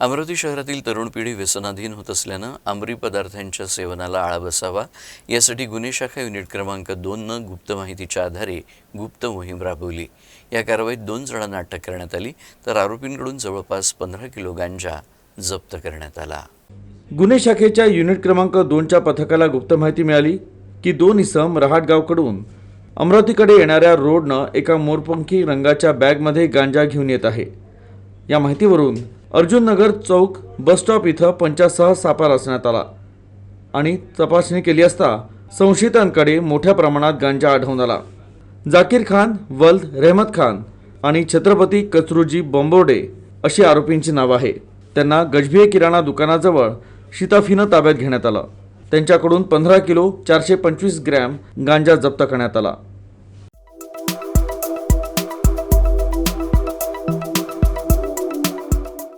अमरावती शहरातील तरुण पिढी व्यसनाधीन होत असल्यानं अंमली पदार्थांच्या सेवनाला आळा बसावा यासाठी गुन्हे शाखा युनिट क्रमांक 2 गुप्त माहितीच्या आधारे गुप्त मोहीम राबवली। या कारवाईत 2 जणांना अटक करण्यात आली तर आरोपींकडून जवळपास 15 किलो गांजा जप्त करण्यात आला। गुन्हे शाखेच्या युनिट क्रमांक 2च्या पथकाला गुप्त माहिती मिळाली की 2 इसम रहाटगावकडून अमरावतीकडे येणाऱ्या रोडनं एका मोरपंखी रंगाच्या बॅगमध्ये गांजा घेऊन येत आहे। या माहितीवरून अर्जुन नगर चौक बस स्टॉप इथं पंचासह सापळा रचण्यात आला आणि तपासणी केली असता संशयितांकडे मोठ्या प्रमाणात गांजा आढळून आला। जाकीर खान, वल्द रहमत खान आणि छत्रपती कचरूजी बंबोर्डे अशी आरोपींची नाव आहे। त्यांना गजभिये किराणा दुकानाजवळ शिताफीनं ताब्यात घेण्यात आलं। त्यांच्याकडून 15 किलो 425 ग्रॅम गांजा जप्त करण्यात आला।